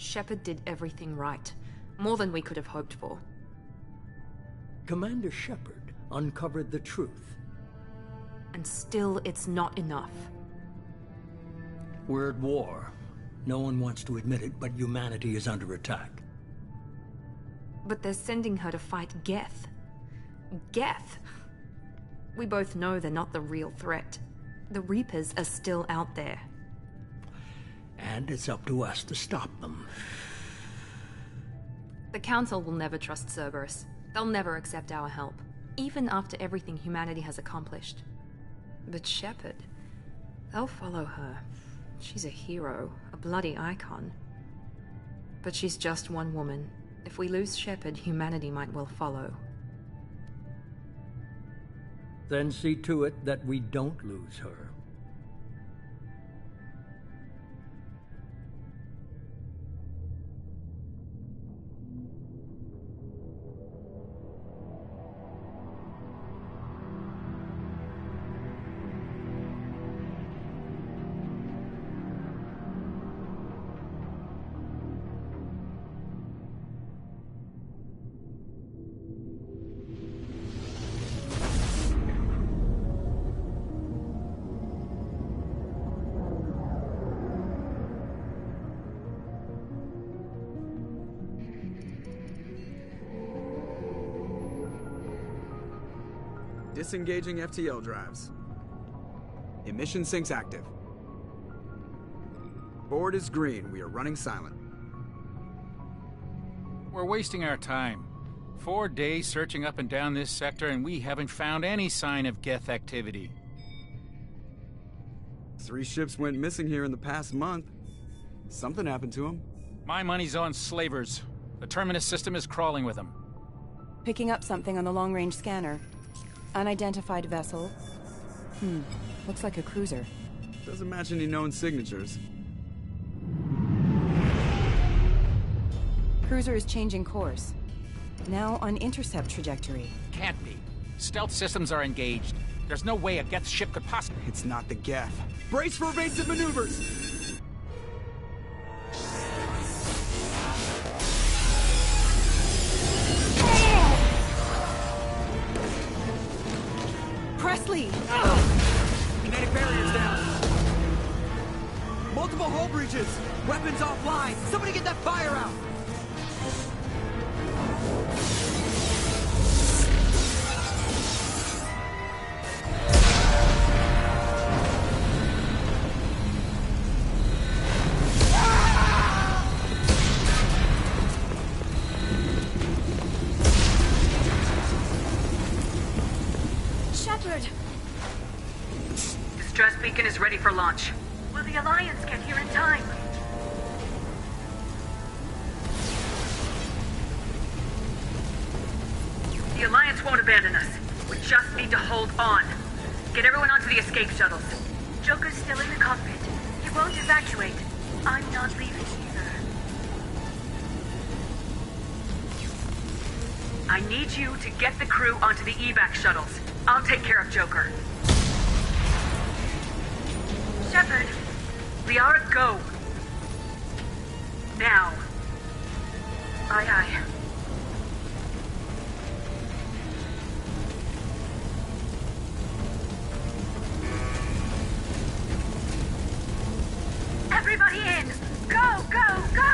Shepard did everything right. More than we could have hoped for. Commander Shepard uncovered the truth. And still, it's not enough. We're at war. No one wants to admit it, but humanity is under attack. But they're sending her to fight Geth. Geth! We both know they're not the real threat. The Reapers are still out there. And it's up to us to stop them. The Council will never trust Cerberus. They'll never accept our help, even after everything humanity has accomplished. But Shepard, they'll follow her. She's a hero, a bloody icon. But she's just one woman. If we lose Shepard, humanity might well follow. Then see to it that we don't lose her. Disengaging FTL drives. Emission sinks active. Board is green. We are running silent. We're wasting our time. 4 days searching up and down this sector, and we haven't found any sign of Geth activity. 3 ships went missing here in the past month. Something happened to them. My money's on slavers. The Terminus system is crawling with them. Picking up something on the long-range scanner. Unidentified vessel. Looks like a cruiser. Doesn't match any known signatures. Cruiser is changing course. Now on intercept trajectory. Can't be. Stealth systems are engaged. There's no way a Geth ship could possibly... It's not the Geth. Brace for evasive maneuvers! Presley! Kinetic barriers down. Multiple hull breaches. Weapons offline. Somebody get that fire out. Distress beacon is ready for launch. Will the Alliance get here in time? The Alliance won't abandon us. We just need to hold on. Get everyone onto the escape shuttles. Joker's still in the cockpit. He won't evacuate. I'm not leaving either. I need you to get the crew onto the evac shuttles. I'll take care of Joker. Shepard. Liara, go. Now. Aye, aye. Everybody in! Go, go, go!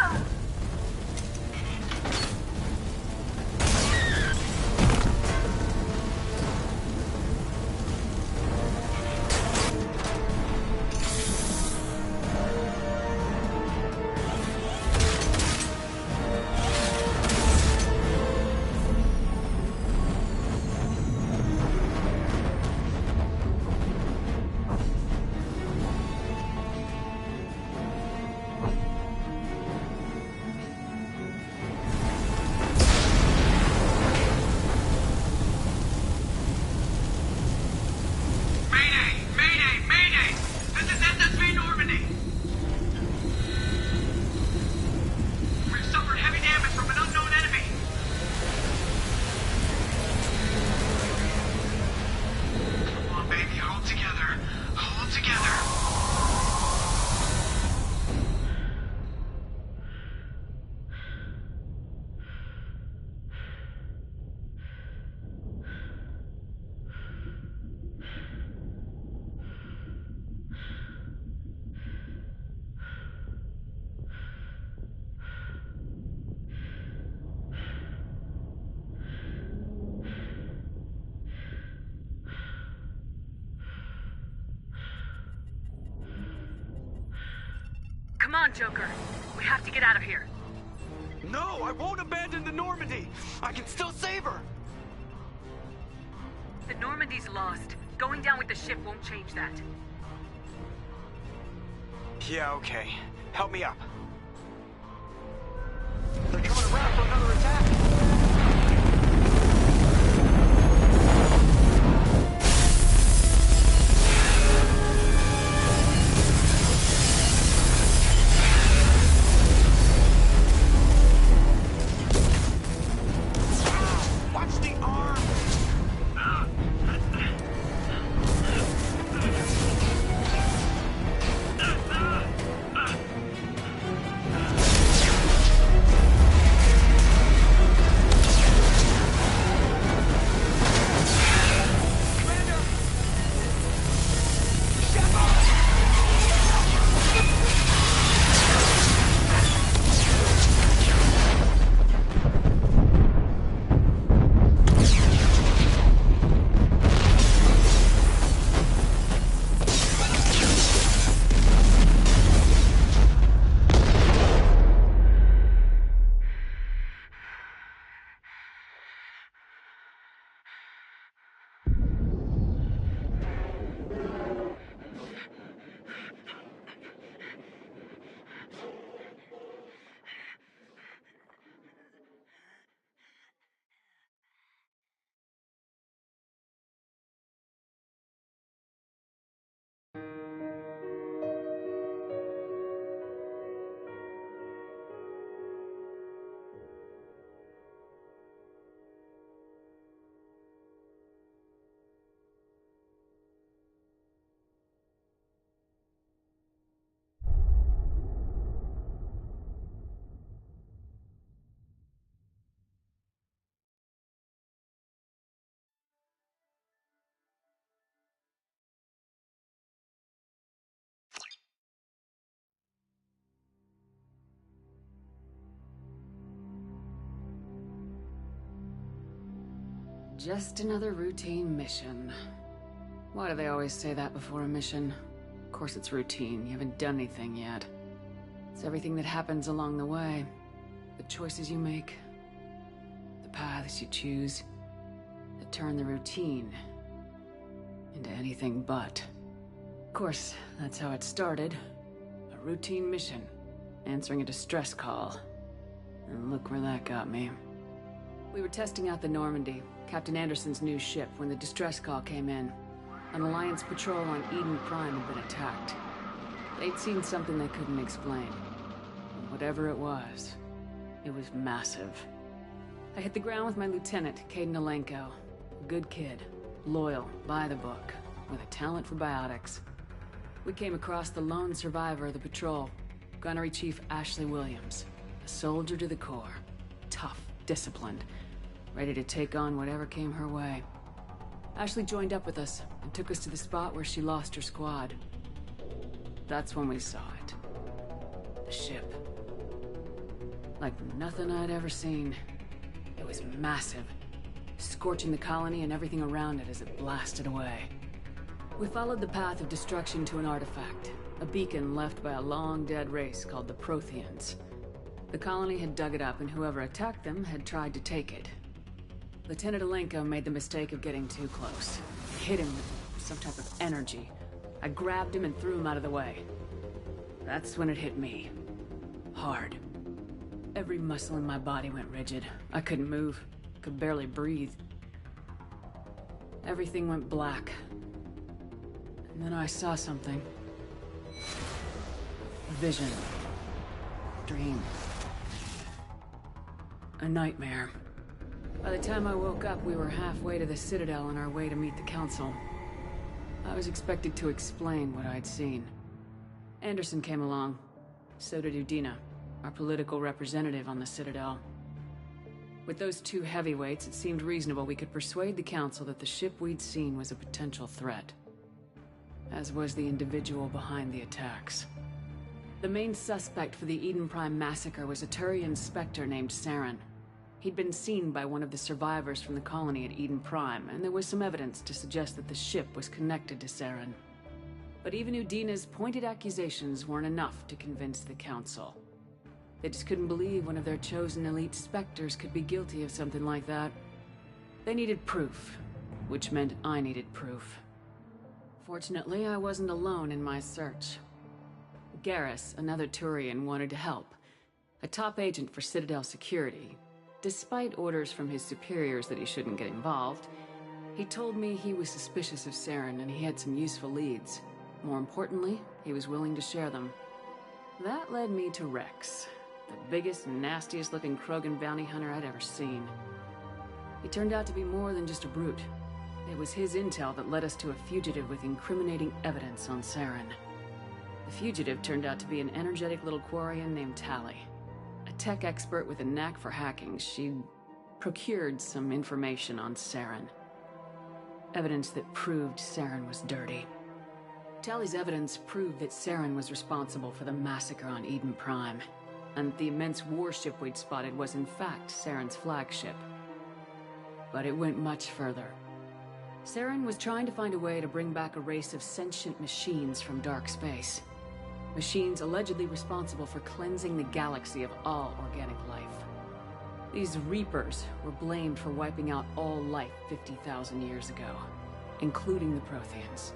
on, Joker. We have to get out of here. No, I won't abandon the Normandy! I can still save her! The Normandy's lost. Going down with the ship won't change that. Yeah, okay. Help me up. They're coming around for another attack! Just another routine mission. Why do they always say that before a mission? Of course it's routine, you haven't done anything yet. It's everything that happens along the way. The choices you make, the paths you choose, that turn the routine into anything but. Of course, that's how it started. A routine mission, answering a distress call. And look where that got me. We were testing out the Normandy, Captain Anderson's new ship, when the distress call came in. An Alliance patrol on Eden Prime had been attacked. They'd seen something they couldn't explain. And whatever it was massive. I hit the ground with my lieutenant, Kaidan Alenko. A good kid, loyal, by the book, with a talent for biotics. We came across the lone survivor of the patrol, Gunnery Chief Ashley Williams. A soldier to the core. Tough, disciplined, ready to take on whatever came her way. Ashley joined up with us and took us to the spot where she lost her squad. That's when we saw it. The ship. Like nothing I'd ever seen. It was massive, scorching the colony and everything around it as it blasted away. We followed the path of destruction to an artifact, a beacon left by a long-dead race called the Protheans. The colony had dug it up, and whoever attacked them had tried to take it. Lieutenant Alenko made the mistake of getting too close. I hit him with some type of energy. I grabbed him and threw him out of the way. That's when it hit me. Hard. Every muscle in my body went rigid. I couldn't move. Could barely breathe. Everything went black. And then I saw something. A vision. Dream. A nightmare. By the time I woke up, we were halfway to the Citadel on our way to meet the Council. I was expected to explain what I'd seen. Anderson came along. So did Udina, our political representative on the Citadel. With those two heavyweights, it seemed reasonable we could persuade the Council that the ship we'd seen was a potential threat. As was the individual behind the attacks. The main suspect for the Eden Prime massacre was a Turian Spectre named Saren. He'd been seen by one of the survivors from the colony at Eden Prime, and there was some evidence to suggest that the ship was connected to Saren. But even Udina's pointed accusations weren't enough to convince the Council. They just couldn't believe one of their chosen elite Spectres could be guilty of something like that. They needed proof, which meant I needed proof. Fortunately, I wasn't alone in my search. Garrus, another Turian, wanted to help. A top agent for Citadel Security. Despite orders from his superiors that he shouldn't get involved, he told me he was suspicious of Saren and he had some useful leads. More importantly, he was willing to share them. That led me to Rex, the biggest, nastiest looking Krogan bounty hunter I'd ever seen. He turned out to be more than just a brute. It was his intel that led us to a fugitive with incriminating evidence on Saren. The fugitive turned out to be an energetic little Quarian named Tali. A tech expert with a knack for hacking, she'd procured some information on Saren. Evidence that proved Saren was dirty. Tali's evidence proved that Saren was responsible for the massacre on Eden Prime, and that the immense warship we'd spotted was in fact Saren's flagship. But it went much further. Saren was trying to find a way to bring back a race of sentient machines from dark space. Machines allegedly responsible for cleansing the galaxy of all organic life. These Reapers were blamed for wiping out all life 50,000 years ago, including the Protheans,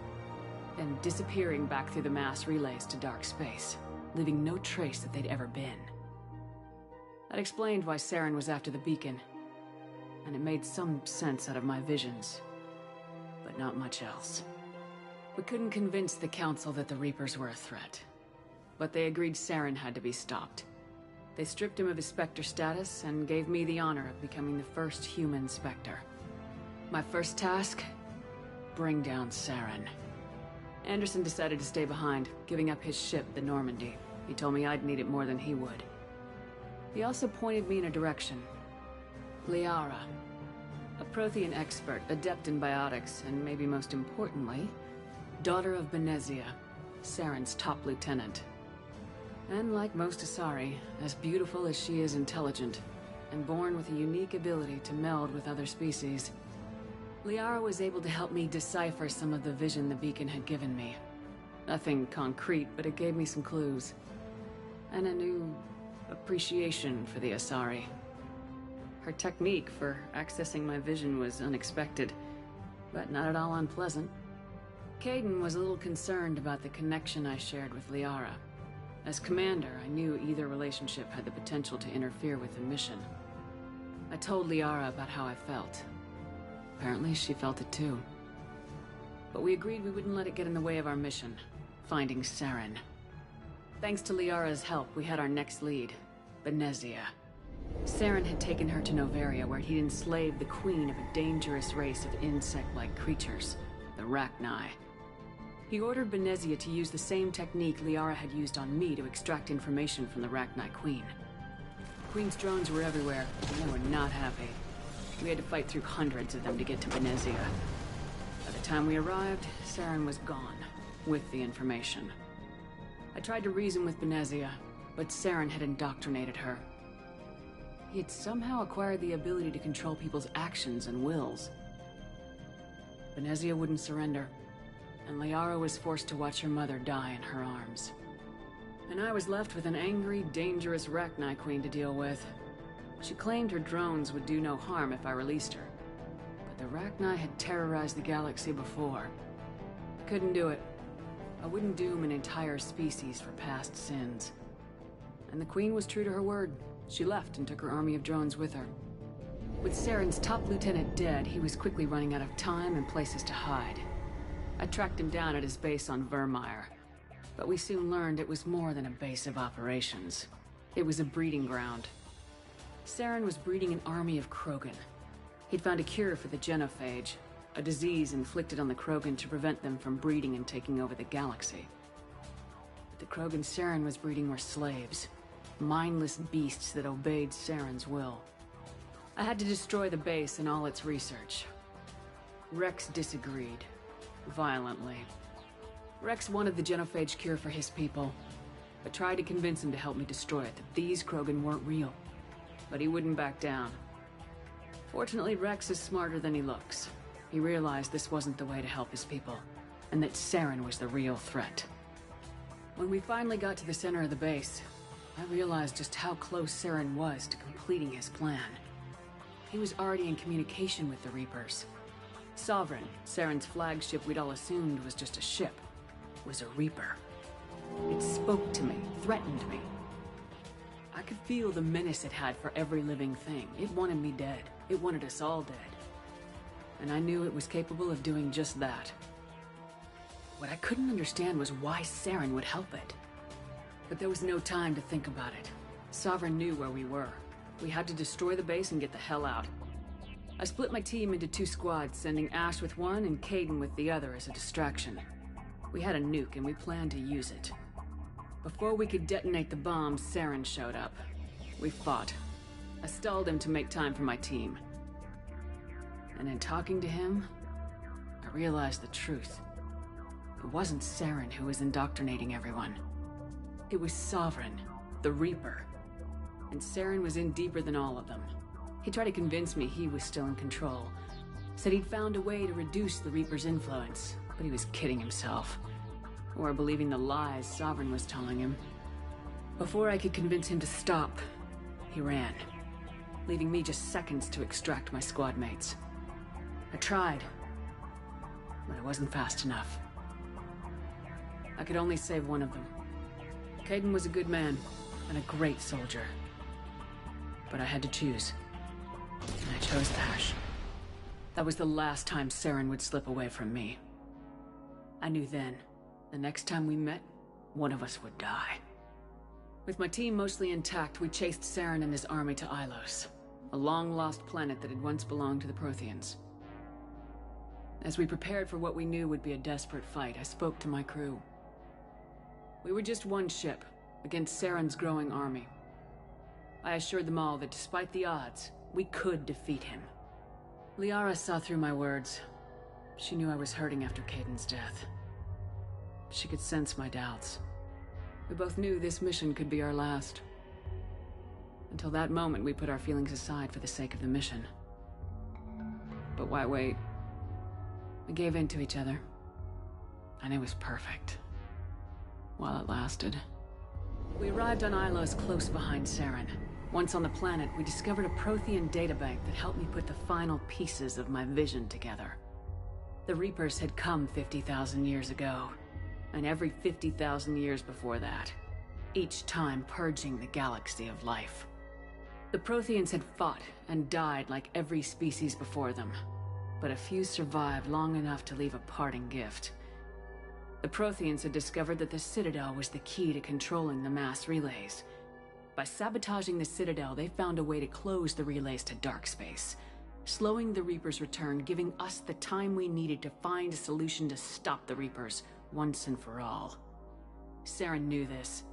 then disappearing back through the mass relays to dark space, leaving no trace that they'd ever been. That explained why Saren was after the beacon, and it made some sense out of my visions, but not much else. We couldn't convince the Council that the Reapers were a threat, but they agreed Saren had to be stopped. They stripped him of his Spectre status and gave me the honor of becoming the first human Spectre. My first task? Bring down Saren. Anderson decided to stay behind, giving up his ship, the Normandy. He told me I'd need it more than he would. He also pointed me in a direction. Liara. A Prothean expert, adept in biotics, and maybe most importantly, daughter of Benezia, Saren's top lieutenant. And like most Asari, as beautiful as she is intelligent, and born with a unique ability to meld with other species. Liara was able to help me decipher some of the vision the beacon had given me. Nothing concrete, but it gave me some clues. And a new appreciation for the Asari. Her technique for accessing my vision was unexpected, but not at all unpleasant. Kaidan was a little concerned about the connection I shared with Liara. As commander, I knew either relationship had the potential to interfere with the mission. I told Liara about how I felt. Apparently, she felt it too. But we agreed we wouldn't let it get in the way of our mission, finding Saren. Thanks to Liara's help, we had our next lead, Benezia. Saren had taken her to Noveria, where he'd enslaved the queen of a dangerous race of insect-like creatures, the Rachni. He ordered Benezia to use the same technique Liara had used on me to extract information from the Rachni Queen. The Queen's drones were everywhere, and they were not happy. We had to fight through hundreds of them to get to Benezia. By the time we arrived, Saren was gone, with the information. I tried to reason with Benezia, but Saren had indoctrinated her. He had somehow acquired the ability to control people's actions and wills. Benezia wouldn't surrender, and Liara was forced to watch her mother die in her arms. And I was left with an angry, dangerous Rachni Queen to deal with. She claimed her drones would do no harm if I released her. But the Rachni had terrorized the galaxy before. I couldn't do it. I wouldn't doom an entire species for past sins. And the Queen was true to her word. She left and took her army of drones with her. With Saren's top lieutenant dead, he was quickly running out of time and places to hide. I tracked him down at his base on Vermeer, but we soon learned it was more than a base of operations. It was a breeding ground. Saren was breeding an army of Krogan. He'd found a cure for the genophage, a disease inflicted on the Krogan to prevent them from breeding and taking over the galaxy. But the Krogan Saren was breeding were slaves, mindless beasts that obeyed Saren's will. I had to destroy the base and all its research. Rex disagreed. Violently. Rex wanted the genophage cure for his people. I tried to convince him to help me destroy it, that these Krogan weren't real. But he wouldn't back down. Fortunately, Rex is smarter than he looks. He realized this wasn't the way to help his people. and that Saren was the real threat. When we finally got to the center of the base, I realized just how close Saren was to completing his plan. He was already in communication with the Reapers. Sovereign, Saren's flagship we'd all assumed was just a ship, was a Reaper. It spoke to me, threatened me. I could feel the menace it had for every living thing. It wanted me dead. It wanted us all dead. And I knew it was capable of doing just that. What I couldn't understand was why Saren would help it. But there was no time to think about it. Sovereign knew where we were. We had to destroy the base and get the hell out. I split my team into 2 squads, sending Ash with one and Kaidan with the other as a distraction. We had a nuke and we planned to use it. Before we could detonate the bomb, Saren showed up. We fought. I stalled him to make time for my team. And in talking to him, I realized the truth. It wasn't Saren who was indoctrinating everyone. It was Sovereign, the Reaper. And Saren was in deeper than all of them. He tried to convince me he was still in control. Said he'd found a way to reduce the Reaper's influence, but he was kidding himself. Or believing the lies Sovereign was telling him. Before I could convince him to stop, he ran, leaving me just seconds to extract my squad mates. I tried, but I wasn't fast enough. I could only save one of them. Kaidan was a good man, and a great soldier. But I had to choose. And I chose Ash. That was the last time Saren would slip away from me. I knew then, the next time we met, one of us would die. With my team mostly intact, we chased Saren and his army to Ilos, a long-lost planet that had once belonged to the Protheans. As we prepared for what we knew would be a desperate fight, I spoke to my crew. We were just one ship, against Saren's growing army. I assured them all that despite the odds, we could defeat him. Liara saw through my words. She knew I was hurting after Kaidan's death. She could sense my doubts. We both knew this mission could be our last. Until that moment, we put our feelings aside for the sake of the mission. But why wait? We gave in to each other. And it was perfect. While it lasted. We arrived on Ilos close behind Saren. Once on the planet, we discovered a Prothean databank that helped me put the final pieces of my vision together. The Reapers had come 50,000 years ago, and every 50,000 years before that, each time purging the galaxy of life. The Protheans had fought and died like every species before them, but a few survived long enough to leave a parting gift. The Protheans had discovered that the Citadel was the key to controlling the mass relays. By sabotaging the Citadel, they found a way to close the relays to dark space, slowing the Reapers' return, giving us the time we needed to find a solution to stop the Reapers once and for all. Saren knew this.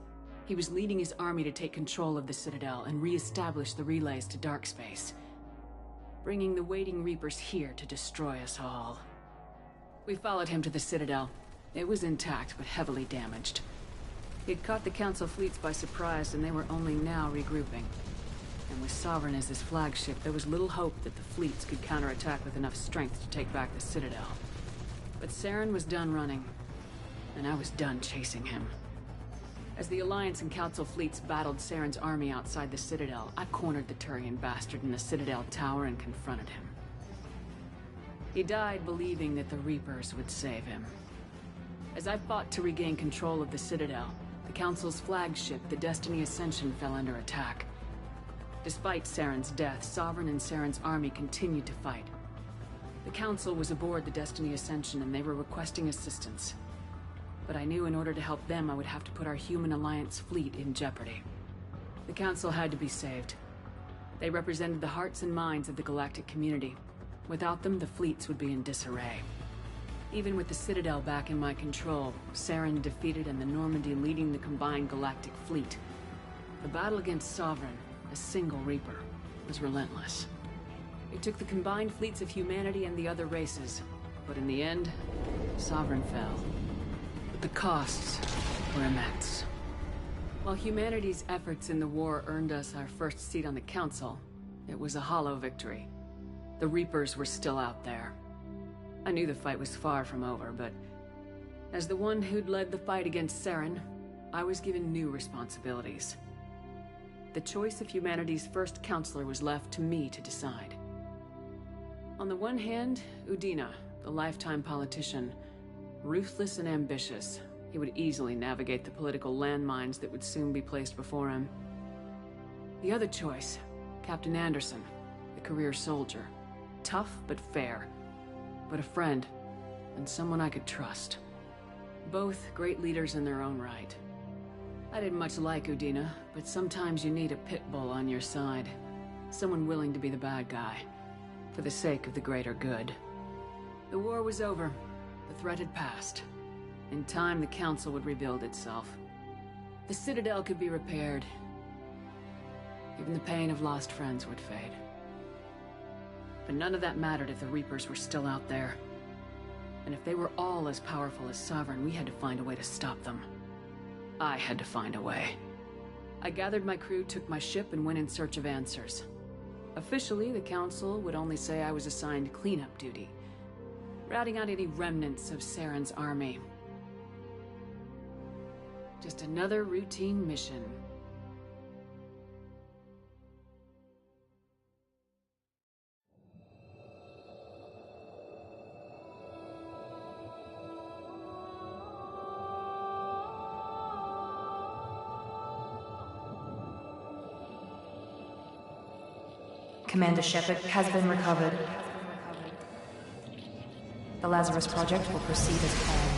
He was leading his army to take control of the Citadel and re-establish the relays to dark space, bringing the waiting Reapers here to destroy us all. We followed him to the Citadel. It was intact, but heavily damaged. He'd caught the Council fleets by surprise, and they were only now regrouping. And with Sovereign as his flagship, there was little hope that the fleets could counterattack with enough strength to take back the Citadel. But Saren was done running, and I was done chasing him. As the Alliance and Council fleets battled Saren's army outside the Citadel, I cornered the Turian bastard in the Citadel tower and confronted him. He died believing that the Reapers would save him. As I fought to regain control of the Citadel, the Council's flagship, the Destiny Ascension, fell under attack. Despite Saren's death, Sovereign and Saren's army continued to fight. The Council was aboard the Destiny Ascension and they were requesting assistance. But I knew in order to help them, I would have to put our human Alliance fleet in jeopardy. The Council had to be saved. They represented the hearts and minds of the galactic community. Without them, the fleets would be in disarray. Even with the Citadel back in my control, Saren defeated and the Normandy leading the combined galactic fleet. The battle against Sovereign, a single Reaper, was relentless. It took the combined fleets of humanity and the other races, but in the end, Sovereign fell. But the costs were immense. While humanity's efforts in the war earned us our first seat on the Council, it was a hollow victory. The Reapers were still out there. I knew the fight was far from over, but As the one who'd led the fight against Saren, I was given new responsibilities. The choice of humanity's first counselor was left to me to decide. On the one hand, Udina, the lifetime politician. Ruthless and ambitious, he would easily navigate the political landmines that would soon be placed before him. The other choice, Captain Anderson, the career soldier. Tough but fair, but a friend, and someone I could trust. Both great leaders in their own right. I didn't much like Udina, but sometimes you need a pit bull on your side. Someone willing to be the bad guy, for the sake of the greater good. The war was over. The threat had passed. In time, the Council would rebuild itself. The Citadel could be repaired. Even the pain of lost friends would fade. But none of that mattered if the Reapers were still out there. And if they were all as powerful as Sovereign, we had to find a way to stop them. I had to find a way. I gathered my crew, took my ship, and went in search of answers. Officially, the Council would only say I was assigned cleanup duty, routing out any remnants of Saren's army. Just another routine mission. Commander Shepard has been recovered. The Lazarus Project will proceed as planned.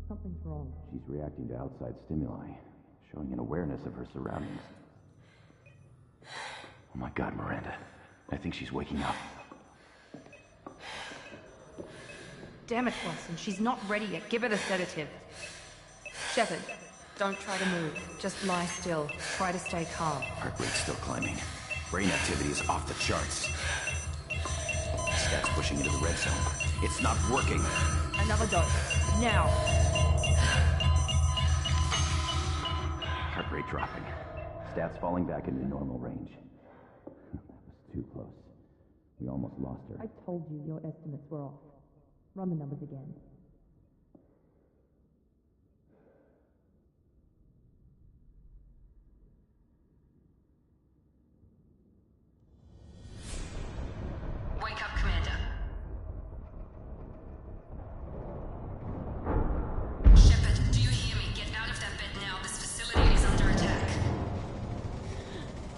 Something's wrong. She's reacting to outside stimuli, showing an awareness of her surroundings. Oh my God, Miranda. I think she's waking up. Damn it, Watson. She's not ready yet. Give her the sedative. Shepard, don't try to move. Just lie still. Try to stay calm. Heart rate's still climbing. Brain activity is off the charts. Stats pushing into the red zone. It's not working. Another dose. Now. Heart rate dropping. Stats falling back into normal range. That was too close. We almost lost her. I told you your estimates were off. Run the numbers again. Wake up, Commander. Shepard, do you hear me? Get out of that bed now. This facility is under attack.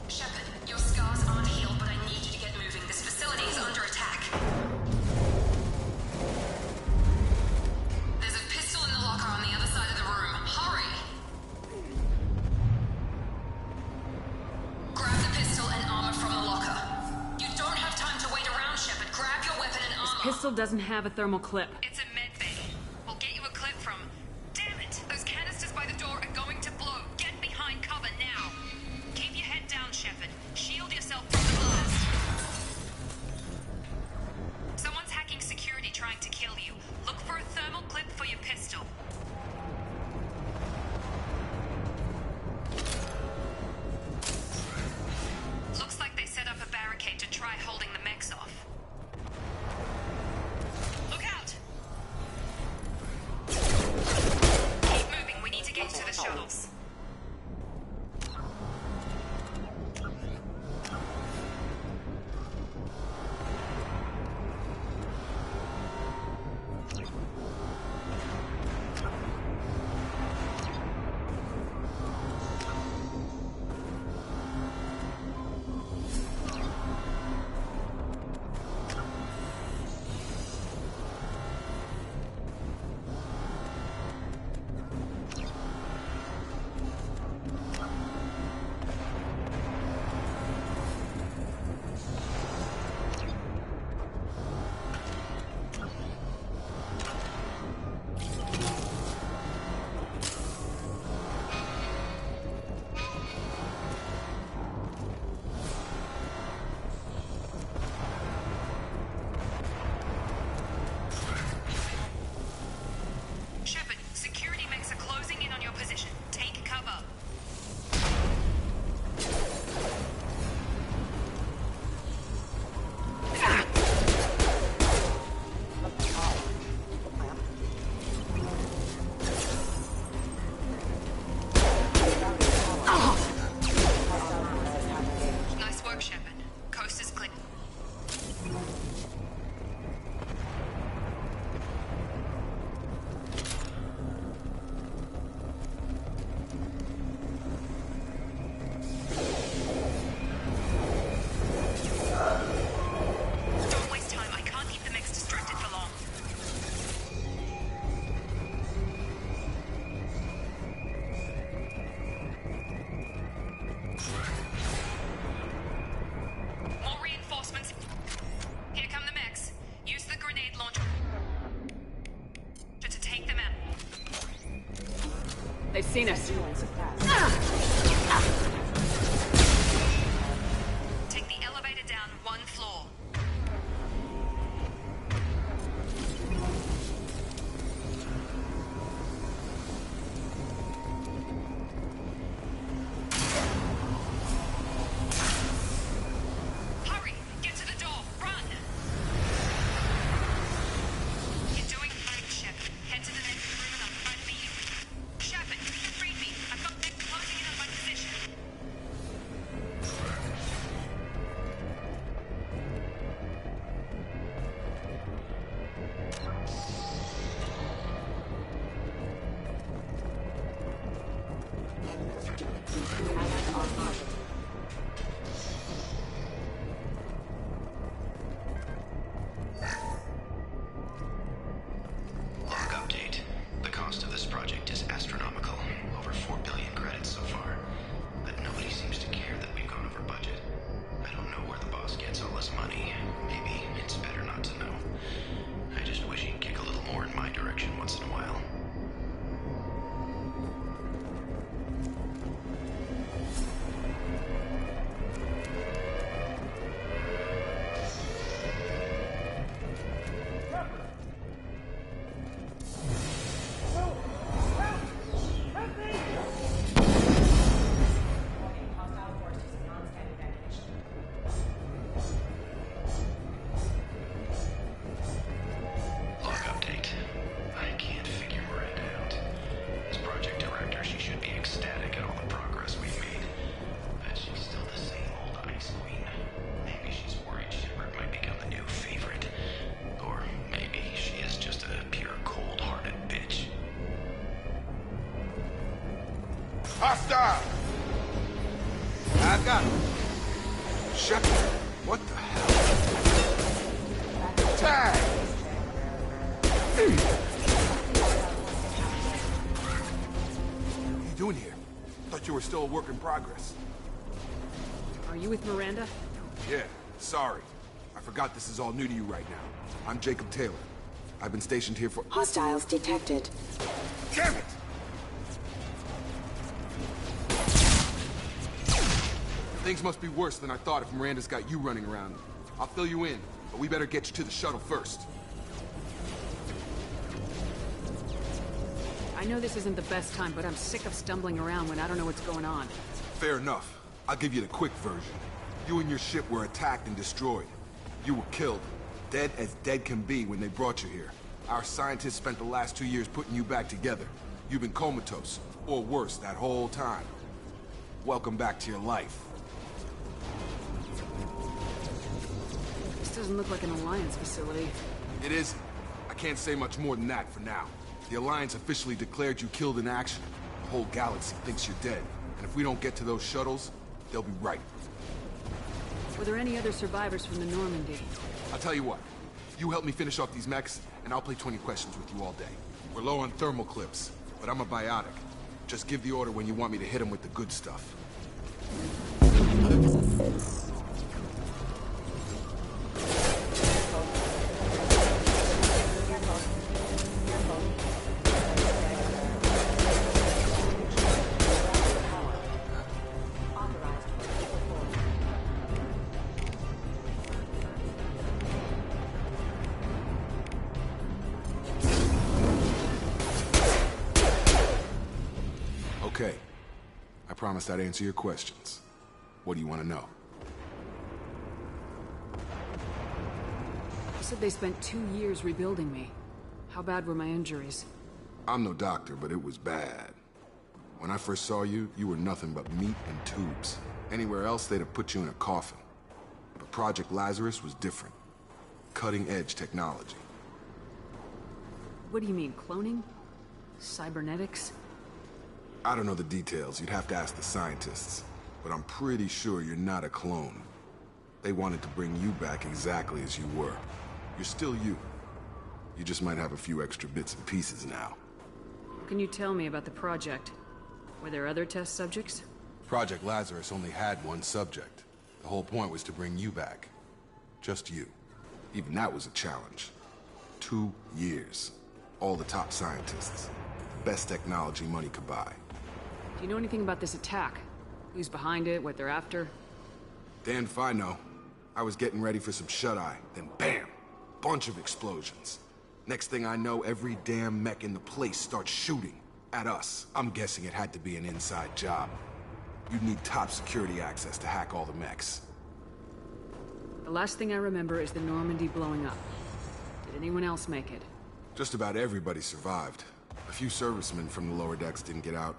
Shepard, your scars aren't healed, but I need you to get moving. This facility is under attack. There's a pistol in the locker on the other side of the room. Hurry! Grab the pistol and armor from the locker. You don't have time to wait around, Shepard. Grab your weapon and armor. Pistol doesn't have a thermal clip. It's a med bay. We'll get you a clip from... Damn it! Those canisters by the door are going to blow. Get behind cover now. Keep your head down, Shepard. Shield yourself from the blast. Someone's hacking security trying to kill you. Look for a thermal clip for your pistol. They've seen us. Take the elevator down 1 floor. Hurry! Get to the door! Run! You're doing fine, Shepard. Head to the next room and I'll try to meet you. Shepard, you can read me. I've got them closing in on my position. Log update. The cost of this project is astronomical. Over 4 billion credits so far. But nobody seems to care that we've gone over budget. I don't know where the boss gets all this money. Maybe it's better not to know. I just wish he'd kick a little more in my direction once in a while. Log update. I can't figure Miranda out. As project director, she should be ecstatic at all the progress we've made. But she's still the same old ice queen. Maybe she's worried Shepard might become the new favorite. Or maybe she is just a pure cold-hearted bitch. Hostile! I got him. Shepard, what the hell? Tag! What are you doing here? Thought you were still a work in progress. Are you with Miranda? Yeah, sorry. I forgot this is all new to you right now. I'm Jacob Taylor. I've been stationed here for— Hostiles detected. Damn it! Things must be worse than I thought if Miranda's got you running around. I'll fill you in, but we better get you to the shuttle first. I know this isn't the best time, but I'm sick of stumbling around when I don't know what's going on. Fair enough. I'll give you the quick version. You and your ship were attacked and destroyed. You were killed. Dead as dead can be when they brought you here. Our scientists spent the last 2 years putting you back together. You've been comatose, or worse, that whole time. Welcome back to your life. This doesn't look like an Alliance facility. It is. I can't say much more than that for now. The Alliance officially declared you killed in action. The whole galaxy thinks you're dead. And if we don't get to those shuttles, they'll be right. Were there any other survivors from the Normandy? I'll tell you what. You help me finish off these mechs, and I'll play 20 questions with you all day. We're low on thermal clips, but I'm a biotic. Just give the order when you want me to hit them with the good stuff. Okay. I promised I'd answer your questions. What do you want to know? You said they spent 2 years rebuilding me. How bad were my injuries? I'm no doctor, but it was bad. When I first saw you, you were nothing but meat and tubes. Anywhere else, they'd have put you in a coffin. But Project Lazarus was different. Cutting-edge technology. What do you mean, cloning? Cybernetics? I don't know the details. You'd have to ask the scientists. But I'm pretty sure you're not a clone. They wanted to bring you back exactly as you were. You're still you. You just might have a few extra bits and pieces now. What can you tell me about the project? Were there other test subjects? Project Lazarus only had one subject. The whole point was to bring you back. Just you. Even that was a challenge. 2 years. All the top scientists. The best technology money could buy. Do you know anything about this attack? Who's behind it, what they're after? Damned if I know. I was getting ready for some shut-eye, then bam! Bunch of explosions. Next thing I know, every damn mech in the place starts shooting. At us. I'm guessing it had to be an inside job. You'd need top security access to hack all the mechs. The last thing I remember is the Normandy blowing up. Did anyone else make it? Just about everybody survived. A few servicemen from the lower decks didn't get out.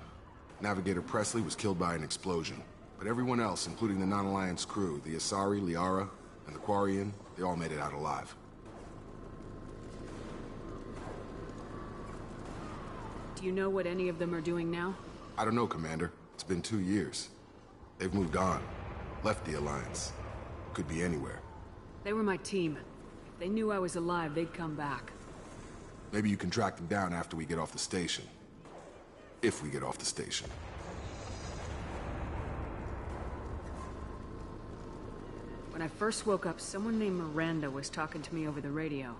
Navigator Presley was killed by an explosion. But everyone else, including the non-Alliance crew, the Asari, Liara, and the Quarian, they all made it out alive. Do you know what any of them are doing now? I don't know, Commander. It's been 2 years. They've moved on. Left the Alliance. Could be anywhere. They were my team. If they knew I was alive, they'd come back. Maybe you can track them down after we get off the station. If we get off the station. When I first woke up, someone named Miranda was talking to me over the radio.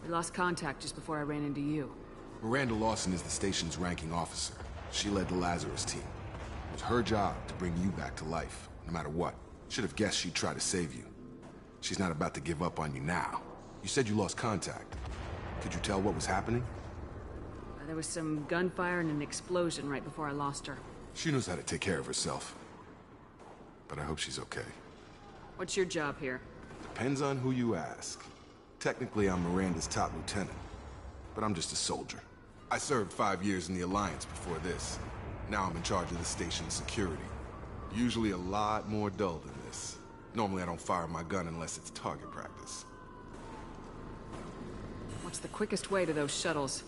We lost contact just before I ran into you. Miranda Lawson is the station's ranking officer. She led the Lazarus team. It was her job to bring you back to life, no matter what. Should have guessed she'd try to save you. She's not about to give up on you now. You said you lost contact. Could you tell what was happening? There was some gunfire and an explosion right before I lost her. She knows how to take care of herself. But I hope she's okay. What's your job here? Depends on who you ask. Technically, I'm Miranda's top lieutenant. But I'm just a soldier. I served 5 years in the Alliance before this. Now I'm in charge of the station's security. Usually a lot more dull than this. Normally I don't fire my gun unless it's target practice. What's the quickest way to those shuttles?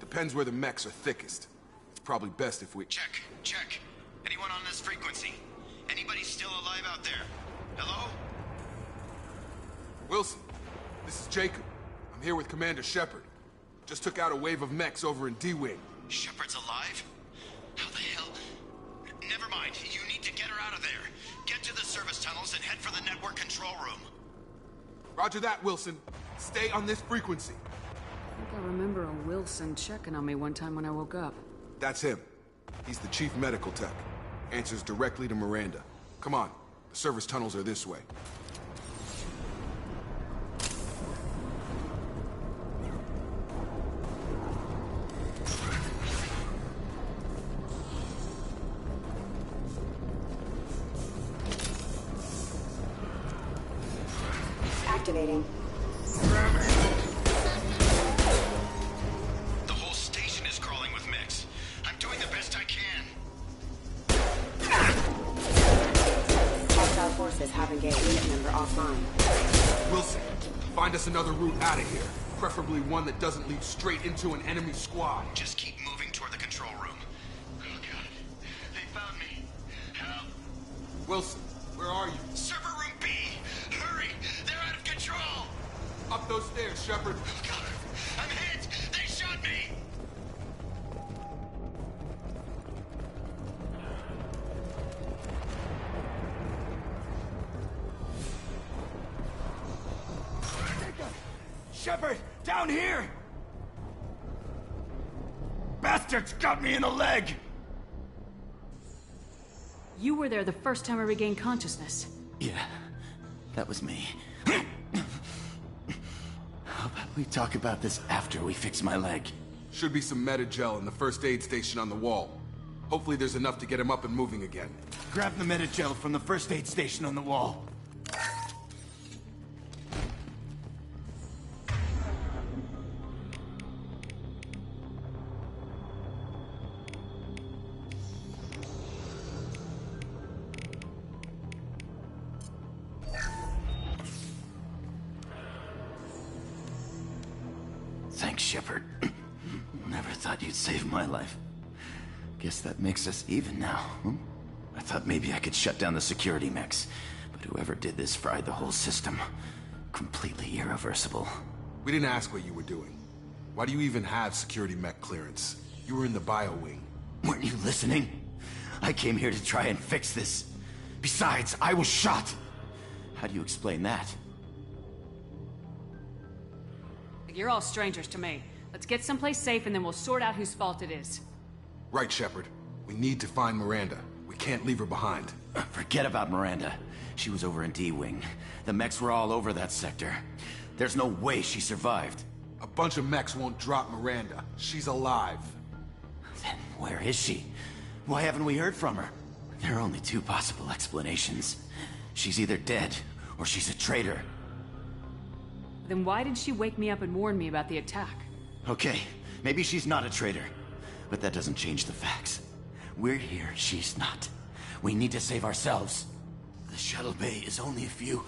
Depends where the mechs are thickest. It's probably best if we... Check. Anyone on this frequency? Anybody still alive out there? Hello? Wilson, this is Jacob. I'm here with Commander Shepard. Just took out a wave of mechs over in D-Wing. Shepard's alive? How the hell? Never mind. You need to get her out of there. Get to the service tunnels and head for the network control room. Roger that, Wilson. Stay on this frequency. I think I remember a Wilson checking on me one time when I woke up. That's him. He's the chief medical tech. Answers directly to Miranda. Come on. The service tunnels are this way. Activating. The whole station is crawling with mechs. I'm doing the best I can. Hostile forces have engaged unit member offline. Wilson, find us another route out of here. Preferably one that doesn't lead straight into an enemy squad. Just keep moving toward the control room. Oh god. They found me. Help. Wilson, where are you? Server room B! Hurry! They're out of control! Up those stairs, Shepard. Oh god. I'm hit! They shot me! Shepard, down here! Bastards got me in the leg! You were there the first time I regained consciousness. Yeah, that was me. How about we talk about this after we fix my leg? Should be some Medi-gel in the first aid station on the wall. Hopefully there's enough to get him up and moving again. Grab the Medi-gel from the first aid station on the wall. Thanks, Shepard. Never thought you'd save my life. Guess that makes us even now, huh? I thought maybe I could shut down the security mechs, but whoever did this fried the whole system. Completely irreversible. We didn't ask what you were doing. Why do you even have security mech clearance? You were in the bio wing. Weren't you listening? I came here to try and fix this. Besides, I was shot. How do you explain that? You're all strangers to me. Let's get someplace safe and then we'll sort out whose fault it is. Right, Shepard. We need to find Miranda. We can't leave her behind. Forget about Miranda. She was over in D-Wing. The mechs were all over that sector. There's no way she survived. A bunch of mechs won't drop Miranda. She's alive. Then where is she? Why haven't we heard from her? There are only two possible explanations. She's either dead, or she's a traitor. Then why did she wake me up and warn me about the attack? Okay, maybe she's not a traitor. But that doesn't change the facts. We're here, she's not. We need to save ourselves. The shuttle bay is only a few...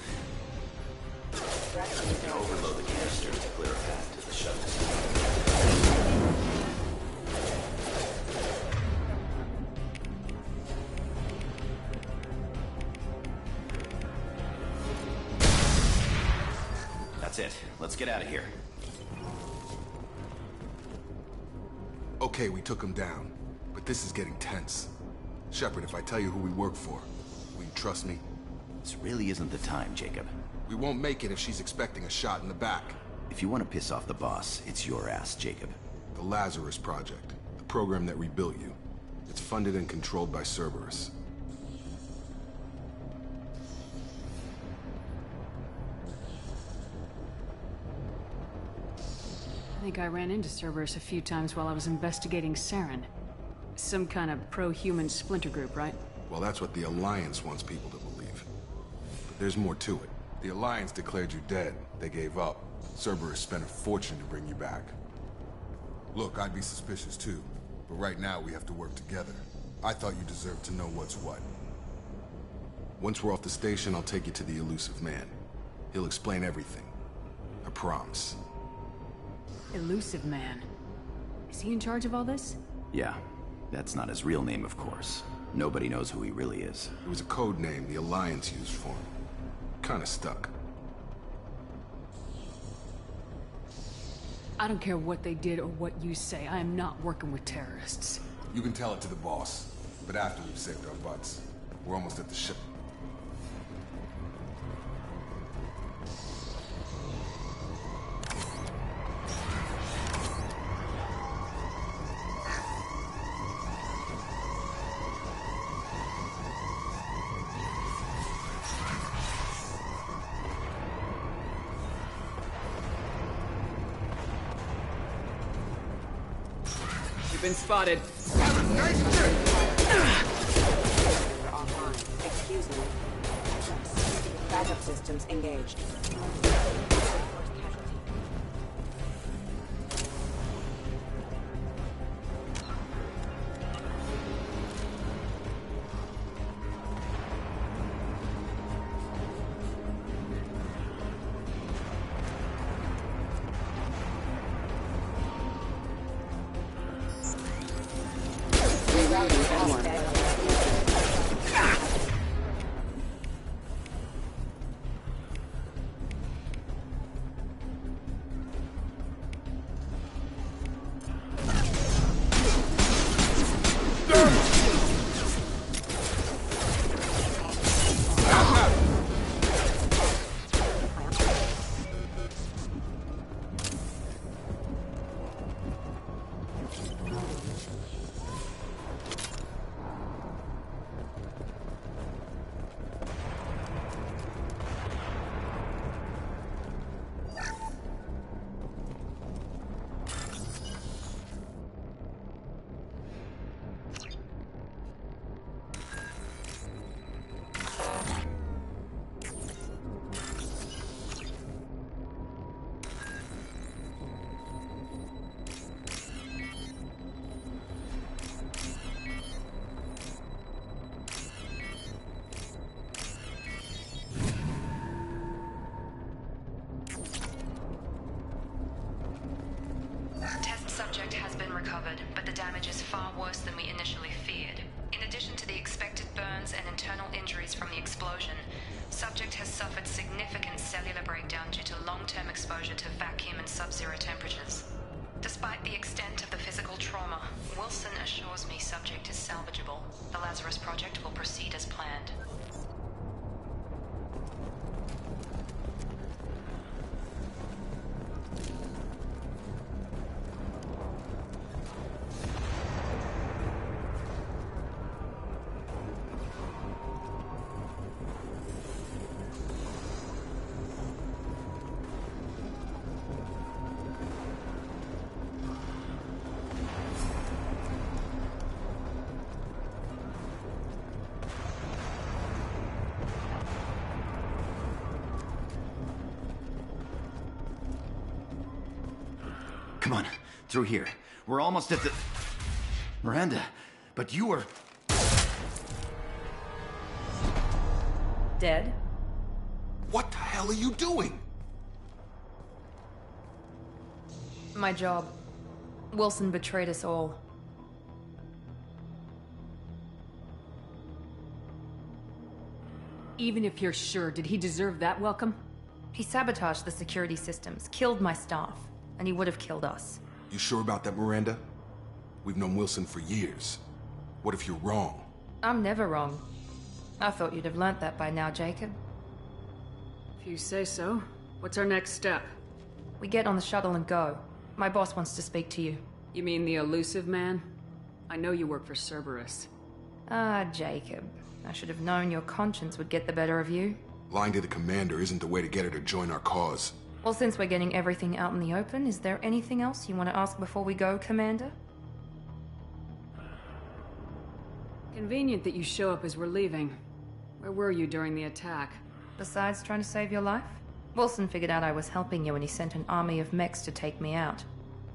You can overload the canister to clear a path to the shuttle. That's it. Let's get out of here. Okay, we took him down. But this is getting tense. Shepard, if I tell you who we work for, will you trust me? This really isn't the time, Jacob. We won't make it if she's expecting a shot in the back. If you want to piss off the boss, it's your ass, Jacob. The Lazarus Project. The program that rebuilt you. It's funded and controlled by Cerberus. I think I ran into Cerberus a few times while I was investigating Saren. Some kind of pro-human splinter group, right? Well, that's what the Alliance wants people to believe. But there's more to it. The Alliance declared you dead. They gave up. Cerberus spent a fortune to bring you back. Look, I'd be suspicious too. But right now, we have to work together. I thought you deserved to know what's what. Once we're off the station, I'll take you to the Elusive Man. He'll explain everything. I promise. Elusive Man. Is he in charge of all this? Yeah. That's not his real name, of course. Nobody knows who he really is. It was a code name the Alliance used for him. Kinda stuck. I don't care what they did or what you say. I am not working with terrorists. You can tell it to the boss. But after we've saved our butts. We're almost at the ship. Been spotted. Offline. Excuse me. Backup systems engaged. Subject has been recovered, but the damage is far worse than we initially feared. In addition to the expected burns and internal injuries from the explosion, subject has suffered significant cellular breakdown due to long-term exposure to vacuum and sub-zero temperatures. Despite the extent of the physical trauma, Wilson assures me subject is salvageable. The Lazarus Project will proceed as planned. Come on, through here. We're almost at the... Miranda, but you were... Dead? What the hell are you doing? My job. Wilson betrayed us all. Even if you're sure, did he deserve that welcome? He sabotaged the security systems, killed my staff, and he would have killed us. You sure about that, Miranda? We've known Wilson for years. What if you're wrong? I'm never wrong. I thought you'd have learnt that by now, Jacob. If you say so. What's our next step? We get on the shuttle and go. My boss wants to speak to you. You mean the elusive man? I know you work for Cerberus. Ah, Jacob. I should have known your conscience would get the better of you. Lying to the commander isn't the way to get her to join our cause. Well, since we're getting everything out in the open, is there anything else you want to ask before we go, Commander? Convenient that you show up as we're leaving. Where were you during the attack? Besides trying to save your life? Wilson figured out I was helping you and he sent an army of mechs to take me out.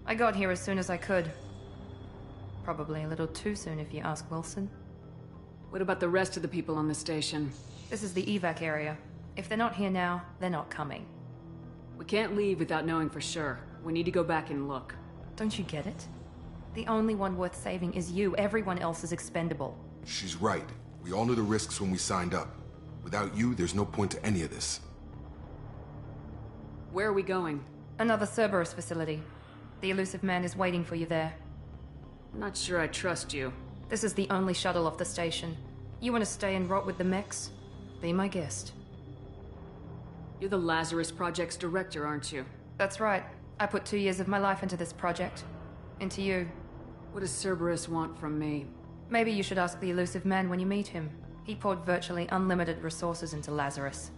I got here as soon as I could. Probably a little too soon if you ask Wilson. What about the rest of the people on the station? This is the evac area. If they're not here now, they're not coming. We can't leave without knowing for sure. We need to go back and look. Don't you get it? The only one worth saving is you. Everyone else is expendable. She's right. We all knew the risks when we signed up. Without you, there's no point to any of this. Where are we going? Another Cerberus facility. The elusive man is waiting for you there. I'm not sure I trust you. This is the only shuttle off the station. You want to stay and rot with the mechs? Be my guest. You're the Lazarus Project's director, aren't you? That's right. I put 2 years of my life into this project. Into you. What does Cerberus want from me? Maybe you should ask the elusive man when you meet him. He poured virtually unlimited resources into Lazarus.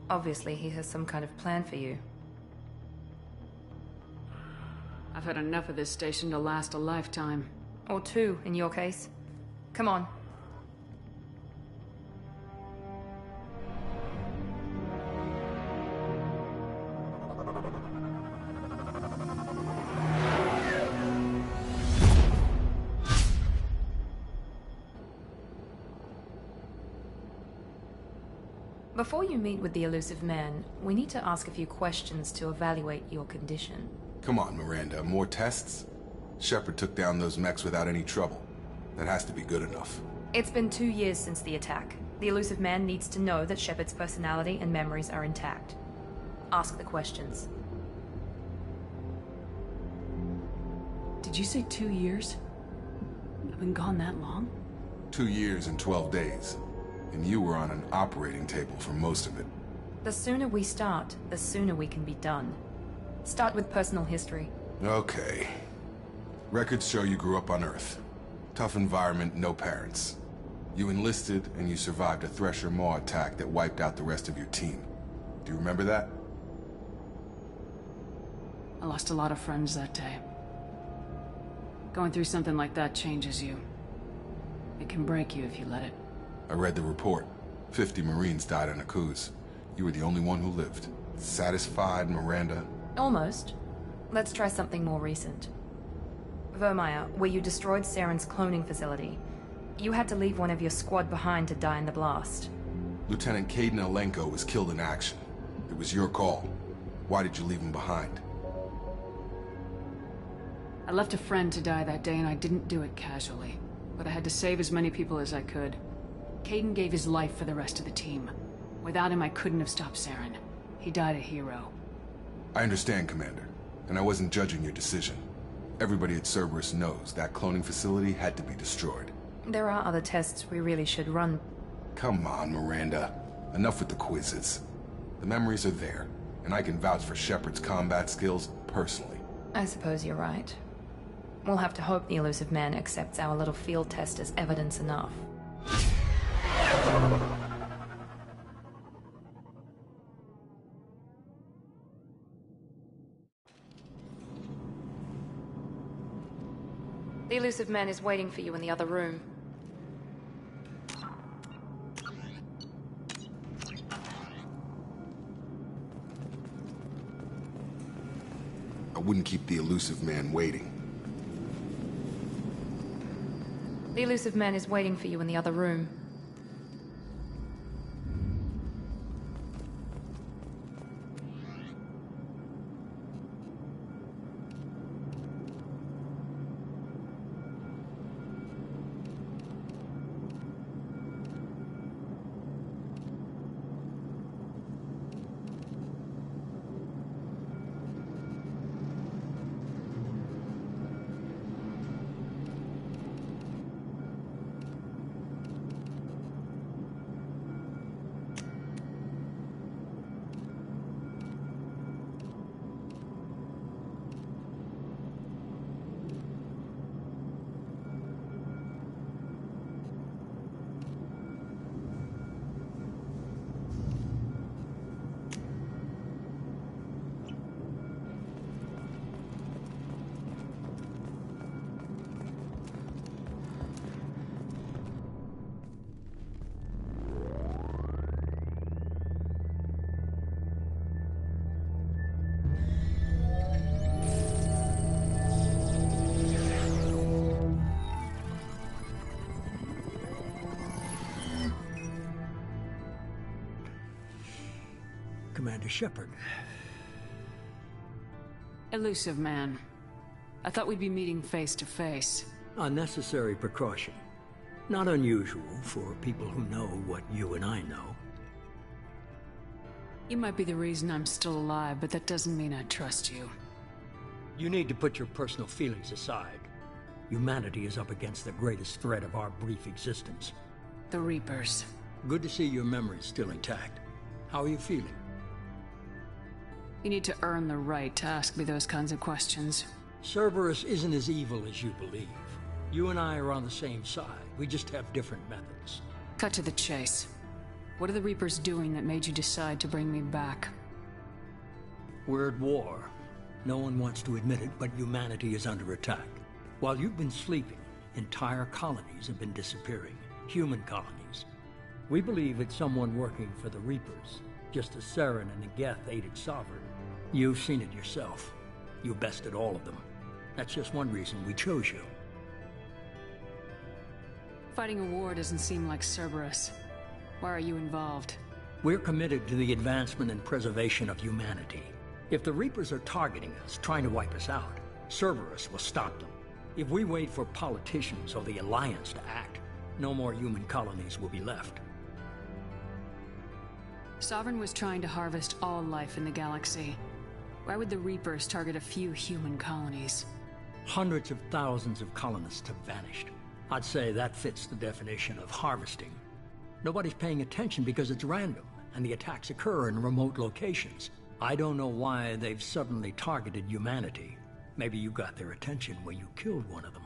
Obviously, he has some kind of plan for you. I've had enough of this station to last a lifetime. Or 2, in your case. Come on. Before you meet with the elusive man, we need to ask a few questions to evaluate your condition. Come on, Miranda. More tests? Shepard took down those mechs without any trouble. That has to be good enough. It's been 2 years since the attack. The elusive man needs to know that Shepard's personality and memories are intact. Ask the questions. Did you say 2 years? I've been gone that long? 2 years and 12 days. And you were on an operating table for most of it. The sooner we start, the sooner we can be done. Start with personal history. Okay. Records show you grew up on Earth. Tough environment, no parents. You enlisted, and you survived a Thresher Maw attack that wiped out the rest of your team. Do you remember that? I lost a lot of friends that day. Going through something like that changes you. It can break you if you let it. I read the report. 50 Marines died on Akuz. You were the only one who lived. Satisfied, Miranda? Almost. Let's try something more recent. Vermeer, where you destroyed Saren's cloning facility. You had to leave one of your squad behind to die in the blast. Lieutenant Kaidan Alenko was killed in action. It was your call. Why did you leave him behind? I left a friend to die that day and I didn't do it casually. But I had to save as many people as I could. Kaidan gave his life for the rest of the team. Without him, I couldn't have stopped Saren. He died a hero. I understand, Commander. And I wasn't judging your decision. Everybody at Cerberus knows that cloning facility had to be destroyed. There are other tests we really should run. Come on, Miranda. Enough with the quizzes. The memories are there, and I can vouch for Shepard's combat skills personally. I suppose you're right. We'll have to hope the elusive man accepts our little field test as evidence enough. The elusive man is waiting for you in the other room. I wouldn't keep the elusive man waiting. The elusive man is waiting for you in the other room. Commander Shepard. Elusive man. I thought we'd be meeting face to face. Unnecessary precaution. Not unusual for people who know what you and I know. You might be the reason I'm still alive, but that doesn't mean I trust you. You need to put your personal feelings aside. Humanity is up against the greatest threat of our brief existence. The Reapers. Good to see your memory's still intact. How are you feeling? You need to earn the right to ask me those kinds of questions. Cerberus isn't as evil as you believe. You and I are on the same side. We just have different methods. Cut to the chase. What are the Reapers doing that made you decide to bring me back? We're at war. No one wants to admit it, but humanity is under attack. While you've been sleeping, entire colonies have been disappearing. Human colonies. We believe it's someone working for the Reapers, just as Saren and the Geth aided Sovereign. You've seen it yourself. You bested all of them. That's just one reason we chose you. Fighting a war doesn't seem like Cerberus. Why are you involved? We're committed to the advancement and preservation of humanity. If the Reapers are targeting us, trying to wipe us out, Cerberus will stop them. If we wait for politicians or the Alliance to act, no more human colonies will be left. Sovereign was trying to harvest all life in the galaxy. Why would the Reapers target a few human colonies? Hundreds of thousands of colonists have vanished. I'd say that fits the definition of harvesting. Nobody's paying attention because it's random, and the attacks occur in remote locations. I don't know why they've suddenly targeted humanity. Maybe you got their attention when you killed one of them.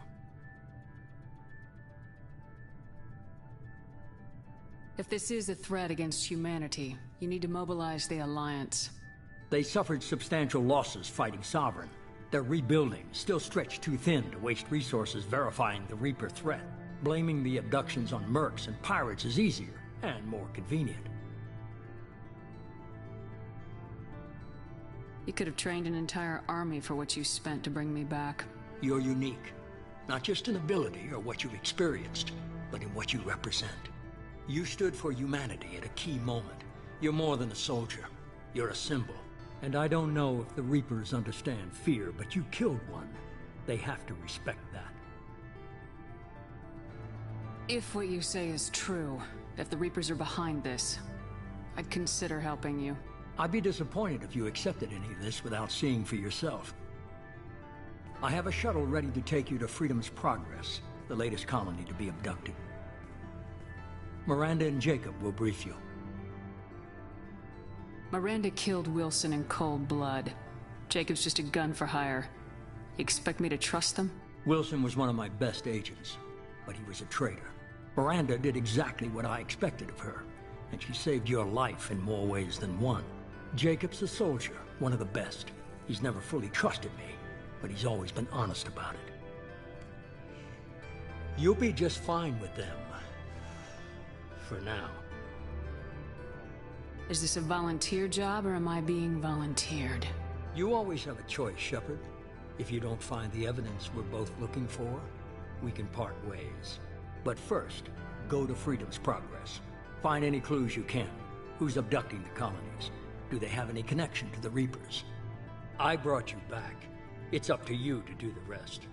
If this is a threat against humanity, you need to mobilize the Alliance. They suffered substantial losses fighting Sovereign. They're rebuilding, still stretched too thin to waste resources verifying the Reaper threat. Blaming the abductions on mercs and pirates is easier and more convenient. You could have trained an entire army for what you spent to bring me back. You're unique. Not just in ability or what you've experienced, but in what you represent. You stood for humanity at a key moment. You're more than a soldier. You're a symbol. And I don't know if the Reapers understand fear, but you killed one. They have to respect that. If what you say is true, if the Reapers are behind this, I'd consider helping you. I'd be disappointed if you accepted any of this without seeing for yourself. I have a shuttle ready to take you to Freedom's Progress, the latest colony to be abducted. Miranda and Jacob will brief you. Miranda killed Wilson in cold blood. Jacob's just a gun for hire. You expect me to trust them? Wilson was one of my best agents, but he was a traitor. Miranda did exactly what I expected of her, and she saved your life in more ways than one. Jacob's a soldier, one of the best. He's never fully trusted me, but he's always been honest about it. You'll be just fine with them. For now. Is this a volunteer job, or am I being volunteered? You always have a choice, Shepard. If you don't find the evidence we're both looking for, we can part ways. But first, go to Freedom's Progress. Find any clues you can. Who's abducting the colonies? Do they have any connection to the Reapers? I brought you back. It's up to you to do the rest.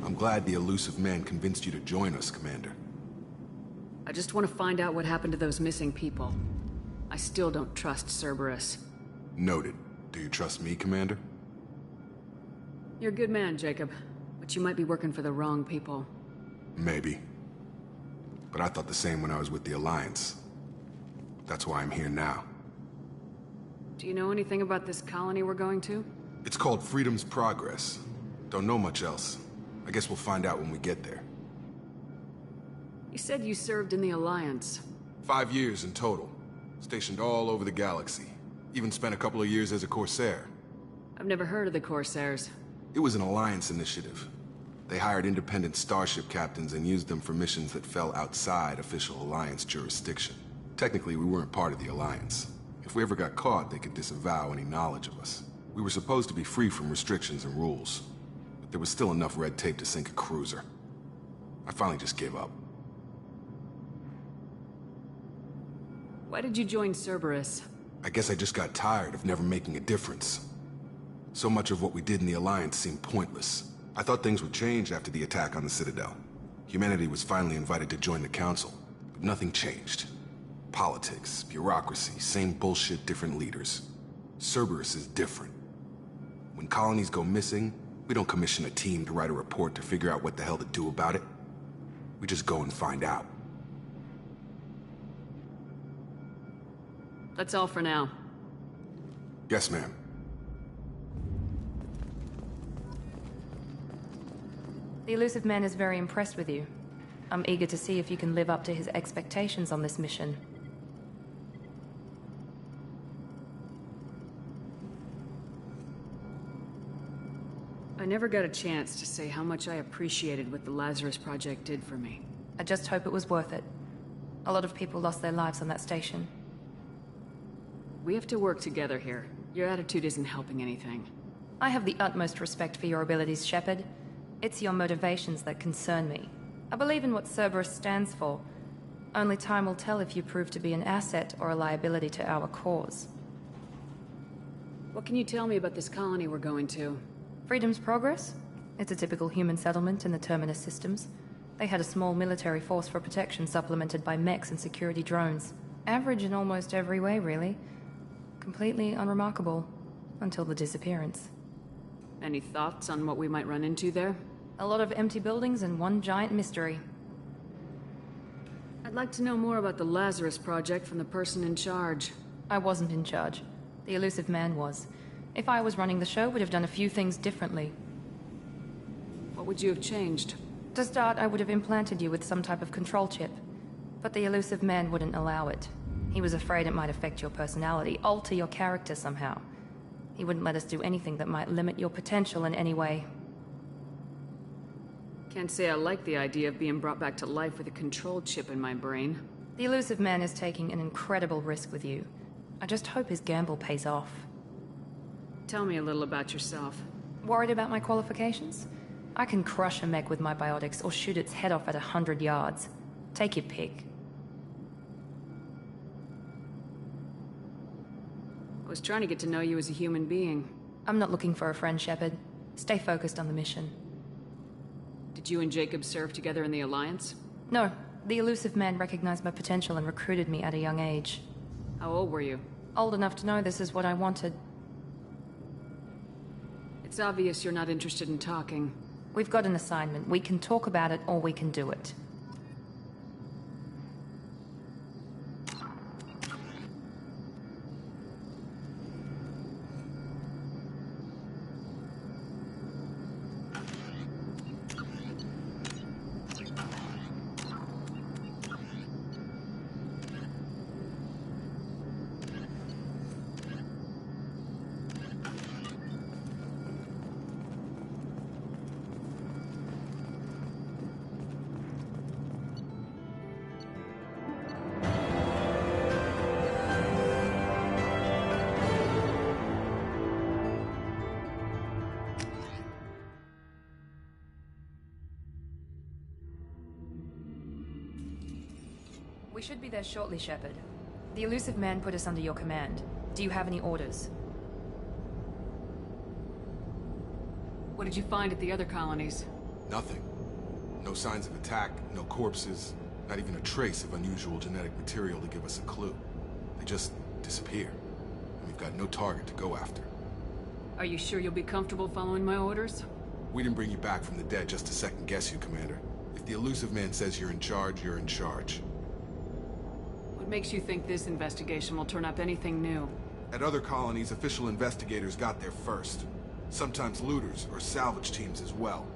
I'm glad the Illusive Man convinced you to join us, Commander. I just want to find out what happened to those missing people. I still don't trust Cerberus. Noted. Do you trust me, Commander? You're a good man, Jacob. But you might be working for the wrong people. Maybe. But I thought the same when I was with the Alliance. That's why I'm here now. Do you know anything about this colony we're going to? It's called Freedom's Progress. Don't know much else. I guess we'll find out when we get there. You said you served in the Alliance. 5 years in total. Stationed all over the galaxy. Even spent a couple of years as a Corsair. I've never heard of the Corsairs. It was an Alliance initiative. They hired independent starship captains and used them for missions that fell outside official Alliance jurisdiction. Technically, we weren't part of the Alliance. If we ever got caught, they could disavow any knowledge of us. We were supposed to be free from restrictions and rules. But there was still enough red tape to sink a cruiser. I finally just gave up. Why did you join Cerberus? I guess I just got tired of never making a difference. So much of what we did in the Alliance seemed pointless. I thought things would change after the attack on the Citadel. Humanity was finally invited to join the Council, but nothing changed. Politics, bureaucracy, same bullshit, different leaders. Cerberus is different. When colonies go missing, we don't commission a team to write a report to figure out what the hell to do about it. We just go and find out. That's all for now. Yes, ma'am. The Illusive Man is very impressed with you. I'm eager to see if you can live up to his expectations on this mission. I never got a chance to say how much I appreciated what the Lazarus Project did for me. I just hope it was worth it. A lot of people lost their lives on that station. We have to work together here. Your attitude isn't helping anything. I have the utmost respect for your abilities, Shepard. It's your motivations that concern me. I believe in what Cerberus stands for. Only time will tell if you prove to be an asset or a liability to our cause. What can you tell me about this colony we're going to? Freedom's Progress? It's a typical human settlement in the Terminus systems. They had a small military force for protection supplemented by mechs and security drones. Average in almost every way, really. Completely unremarkable. Until the disappearance. Any thoughts on what we might run into there? A lot of empty buildings and one giant mystery. I'd like to know more about the Lazarus Project from the person in charge. I wasn't in charge. The Illusive Man was. If I was running the show, would have done a few things differently. What would you have changed? To start, I would have implanted you with some type of control chip. But the Illusive Man wouldn't allow it. He was afraid it might affect your personality, alter your character somehow. He wouldn't let us do anything that might limit your potential in any way. Can't say I like the idea of being brought back to life with a control chip in my brain. The Illusive Man is taking an incredible risk with you. I just hope his gamble pays off. Tell me a little about yourself. Worried about my qualifications? I can crush a mech with my biotics or shoot its head off at 100 yards. Take your pick. I was trying to get to know you as a human being. I'm not looking for a friend, Shepard. Stay focused on the mission. Did you and Jacob serve together in the Alliance? No. The Illusive Man recognized my potential and recruited me at a young age. How old were you? Old enough to know this is what I wanted. It's obvious you're not interested in talking. We've got an assignment. We can talk about it, or we can do it. We should be there shortly, Shepard. The Illusive Man put us under your command. Do you have any orders? What did you find at the other colonies? Nothing. No signs of attack, no corpses, not even a trace of unusual genetic material to give us a clue. They just disappear. And we've got no target to go after. Are you sure you'll be comfortable following my orders? We didn't bring you back from the dead just to second guess you, Commander. If the Illusive Man says you're in charge, you're in charge. What makes you think this investigation will turn up anything new? At other colonies, official investigators got there first. Sometimes looters or salvage teams as well.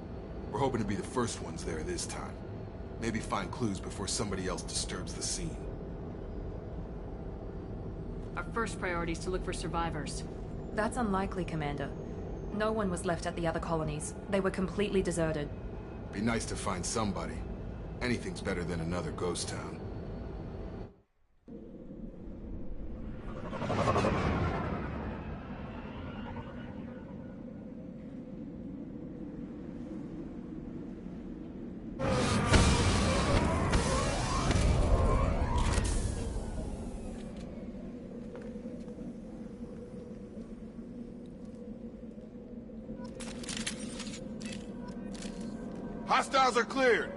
We're hoping to be the first ones there this time. Maybe find clues before somebody else disturbs the scene. Our first priority is to look for survivors. That's unlikely, Commander. No one was left at the other colonies. They were completely deserted. Be nice to find somebody. Anything's better than another ghost town. Hostiles are cleared!